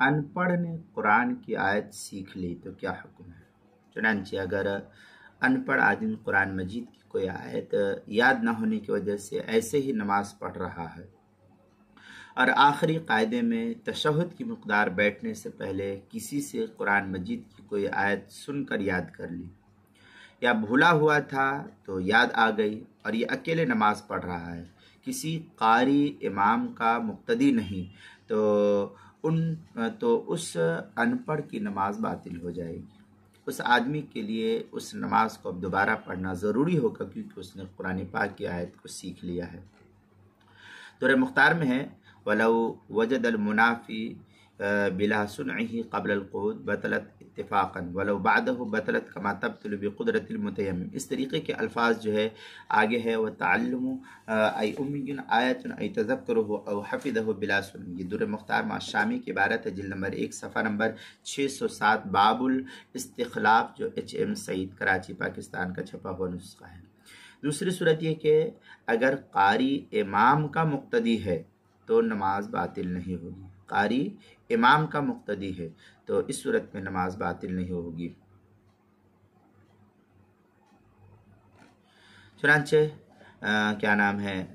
ان پڑھ نے قرآن کی آیت سیکھ لی تو کیا حکم ہے؟ چنانچہ اگر ان پڑھ آدمی قرآن مجید کی کوئی آیت یاد نہ ہونے کی وجہ سے ایسے ہی نماز پڑھ رہا ہے اور آخری قاعدے میں تشہد کی مقدار بیٹھنے سے پہلے کسی سے قرآن مجید کی کوئی آیت سن کر یاد کر لی، یا بھولا ہوا تھا تو یاد آ گئی اور یہ اکیلے نماز پڑھ رہا ہے، کسی قاری امام کا مقتدی نہیں، تو اس ان پڑھ کی نماز باطل ہو جائے گی۔ اس آدمی کے لیے اس نماز کو اب دوبارہ پڑھنا ضروری ہوگا کیونکہ اس نے قرآن پاک کی آیت کو سیکھ لیا ہے۔ دور مختار میں ہے وَلَوْ وَجَدَ الْمُنَافِي بِلَا سُنْعِهِ قَبْلَ الْقُعُودِ بَطَلَتْ اتِّفَاقًا وَلَوْ بَعْدَهُ بَطَلَتْ كَمَا تَبْطُلُ بِقُدْرَةِ الْمُتَيَمِّمِ۔ اس طریقے کے الفاظ جو ہے آگے ہے وَتَعَلُّمُ أَيْ أُمِّيٌّ آیَةٌ أَيْ تَذَكَّرُهُ أَوْ حَفِظَهُ بِلَا سُنْعٍ۔ یہ دور مختار مع شامی کی عبارت ہے، جلد نمبر 1 صفحہ نمبر 607، باب الاستخلاف، جو HM سعید کراچی پاکستان کا چھپا ہوا نسخہ ہے۔ دوسری صورت یہ کہ اگر قاری امام کا مقتدی ہے تو نماز باطل نہیں ہوگی، قاری امام کا مقتدی ہے تو اس صورت میں نماز باطل نہیں ہوگی۔ چنانچہ کیا نام ہے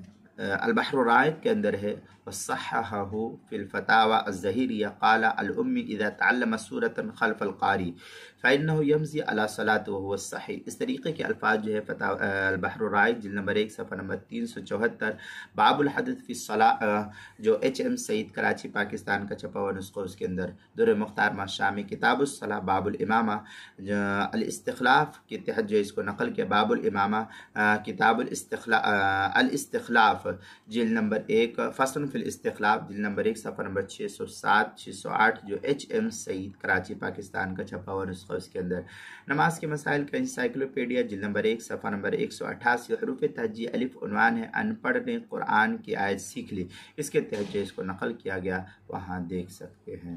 البحر الرائد کے اندر ہے وصححہ فی الفتاوی الظہیریہ قال الأمی اذا تعلم سورة خلف القاری فإنه يمضي على صلاة وهو الصحیح۔ اس طریقے کے الفاظ جو ہے البحر الرائد جلد نمبر 1 صفحہ نمبر 374، باب الحدث فی الصلاة، جو HM سعید کراچی پاکستان کا چھپا ہوا نسخہ، اس کے اندر دور مختار مع شامی کتاب الصلاة باب الامامہ، الاستخلاف کے تحت جو اس کو نقل کیا، باب الامامہ کتاب الاستخلاف جلد نمبر 1، فصل فی الاستخلاف جلد نمبر 1 صفحہ نمبر 607 608، جو HM سعید کراچی پاکستان کا چھپا ہوا نسخہ، اس کے اندر نماز کے مسائل کا انسائکلوپیڈیا جلد نمبر 1 صفحہ نمبر 188، حروف تہجی الف عنوان ہے ان پڑھ نے قرآن کی آیت سیکھ لی، اس کے تحت جو اس کو نقل کیا گیا وہاں دیکھ سکتے ہیں۔